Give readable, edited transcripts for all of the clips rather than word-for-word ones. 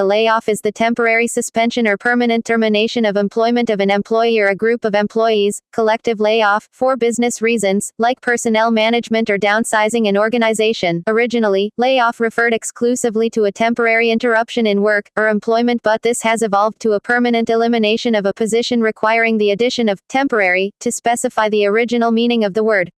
A layoff is the temporary suspension or permanent termination of employment of an employee or a group of employees. Collective layoff, for business reasons, like personnel management or downsizing an organization. Originally, layoff referred exclusively to a temporary interruption in work or employment, but this has evolved to a permanent elimination of a position requiring the addition of temporary to specify the original meaning of the word.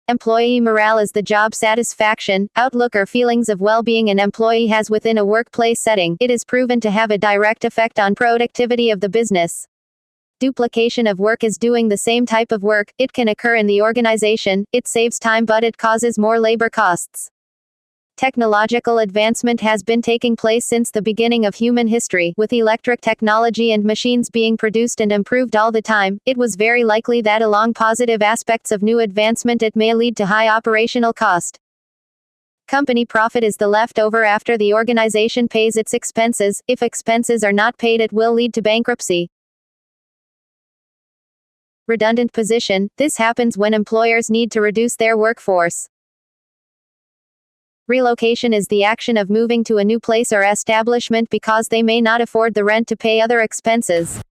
Employee morale is the job satisfaction, outlook or feelings of well-being an employee has within a workplace setting. It is proven to have a direct effect on productivity of the business. Duplication of work is doing the same type of work. It can occur in the organization. It saves time but it causes more labor costs. Technological advancement has been taking place since the beginning of human history, with electric technology and machines being produced and improved all the time. It was very likely that along positive aspects of new advancement it may lead to high operational cost. Company profit is the leftover after the organization pays its expenses. If expenses are not paid, it will lead to bankruptcy. Redundant position. This happens when employers need to reduce their workforce. Relocation is the action of moving to a new place or establishment because they may not afford the rent to pay other expenses.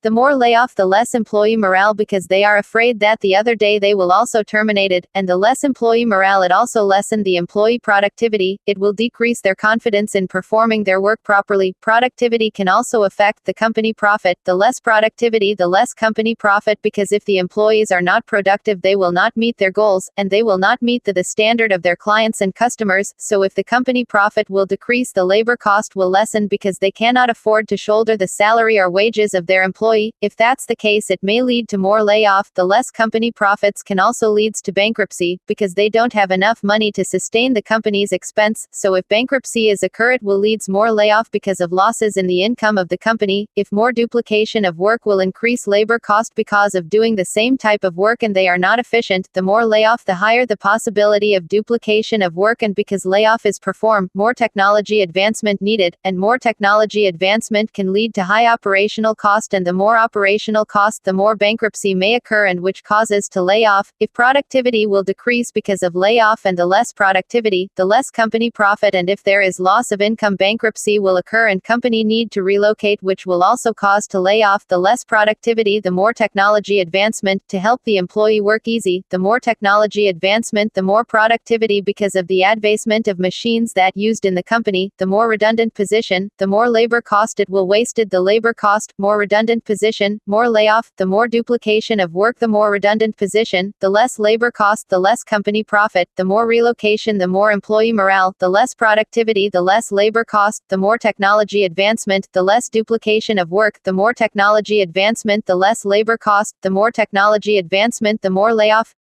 The more layoff, the less employee morale because they are afraid that the other day they will also terminated, and the less employee morale it also lessen the employee productivity. It will decrease their confidence in performing their work properly. Productivity can also affect the company profit. The less productivity, the less company profit because if the employees are not productive they will not meet their goals, and they will not meet the standard of their clients and customers. So if the company profit will decrease, the labor cost will lessen because they cannot afford to shoulder the salary or wages of their employees. If that's the case, it may lead to more layoff. The less company profits can also leads to bankruptcy because they don't have enough money to sustain the company's expense. So if bankruptcy is occur, it will leads more layoff because of losses in the income of the company. If more duplication of work will increase labor cost because of doing the same type of work and they are not efficient, the more layoff, the higher the possibility of duplication of work, and because layoff is performed, more technology advancement needed, and more technology advancement can lead to high operational cost, and the more operational cost the more bankruptcy may occur, and which causes to layoff. If productivity will decrease because of layoff and the less productivity, the less company profit, and if there is loss of income, bankruptcy will occur and company need to relocate, which will also cause to layoff. The less productivity, the more technology advancement to help the employee work easy. The more technology advancement, the more productivity because of the advancement of machines that used in the company. The more redundant position, the more labor cost it will wasted. The labor cost, more redundant position, more layoff. The more duplication of work, the more redundant position, the less labor cost, the less company profit. The more relocation, the more employee morale. The less productivity, the less labor cost. The more technology advancement, the less duplication of work. The more technology advancement, the less labor cost. The more technology advancement, the more layoff.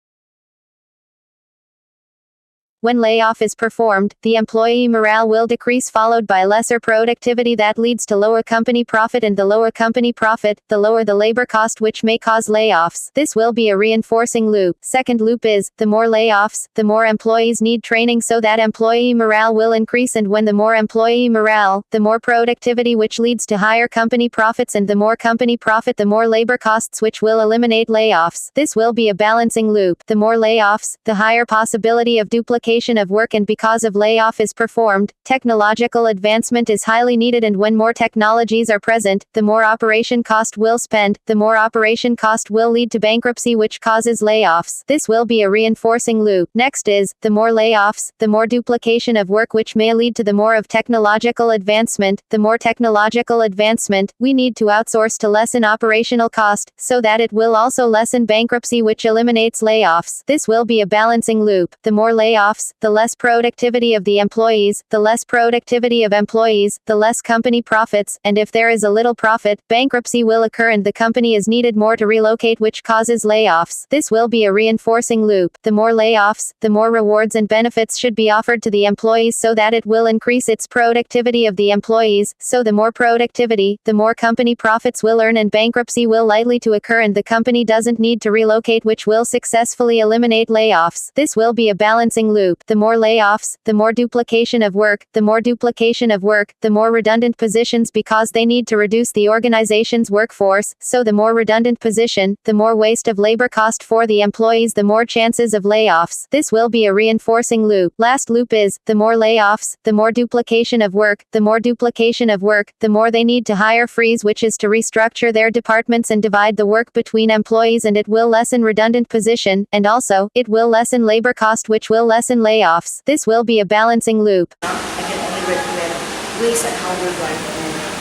When layoff is performed, the employee morale will decrease, followed by lesser productivity that leads to lower company profit, and the lower company profit, the lower the labor cost, which may cause layoffs. This will be a reinforcing loop. Second loop is, the more layoffs, the more employees need training so that employee morale will increase, and when the more employee morale, the more productivity, which leads to higher company profits, and the more company profit, the more labor costs, which will eliminate layoffs. This will be a balancing loop. The more layoffs, the higher possibility of duplication of work, and because of layoff is performed, technological advancement is highly needed, and when more technologies are present, the more operation cost will spend. The more operation cost will lead to bankruptcy, which causes layoffs. This will be a reinforcing loop. Next is, the more layoffs, the more duplication of work, which may lead to the more of technological advancement. The more technological advancement, we need to outsource to lessen operational cost, so that it will also lessen bankruptcy, which eliminates layoffs. This will be a balancing loop. The more layoffs, the less productivity of the employees, the less productivity of employees, the less company profits, and if there is a little profit, bankruptcy will occur and the company is needed more to relocate, which causes layoffs. This will be a reinforcing loop. The more layoffs, the more rewards and benefits should be offered to the employees so that it will increase its productivity of the employees. So the more productivity, the more company profits will earn, and bankruptcy will likely to occur and the company doesn't need to relocate, which will successfully eliminate layoffs. This will be a balancing loop. loop. The more layoffs, the more duplication of work, the more duplication of work, the more redundant positions because they need to reduce the organization's workforce, so the more redundant position, the more waste of labor cost for the employees, the more chances of layoffs. This will be a reinforcing loop. Last loop is, the more layoffs, the more duplication of work, the more duplication of work, the more they need to hire freeze, which is to restructure their departments and divide the work between employees, and it will lessen redundant position, and also, it will lessen labor cost, which will lessen layoffs. This will be a balancing loop. I can only recommend ways on how we're going to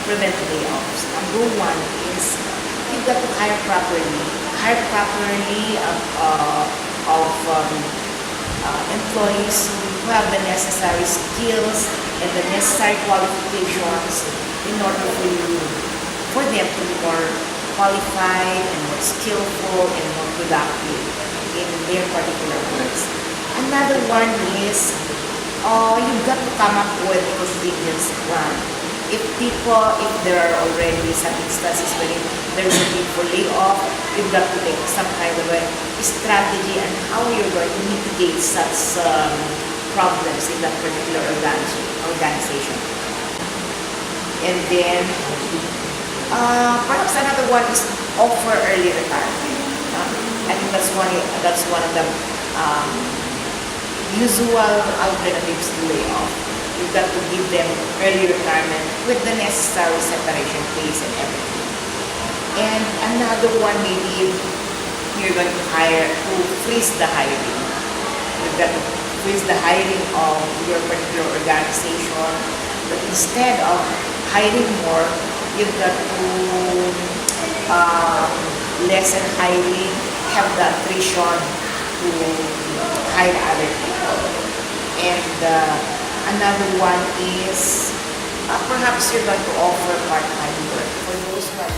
prevent layoffs. Number one is you've got to hire properly. Hire properly employees who have the necessary skills and the necessary qualifications in order for them to be more qualified and more skillful and more productive in their particular works. Another one is you've got to come up with a contingency plan. If there are already some instances where there's a need for layoff, you've got to make some kind of a strategy on how you're going to mitigate such problems in that particular organization. And then, perhaps another one is offer early retirement. I think that's one of the usual alternatives to layoff. You've got to give them early retirement with the necessary separation pays and everything. And another one, maybe you're going to freeze the hiring. You've got to freeze the hiring of your particular organization, but instead of hiring more, you've got to lessen hiring, have the attrition to hire other people. And another one is perhaps you're going to offer part-time work for those who are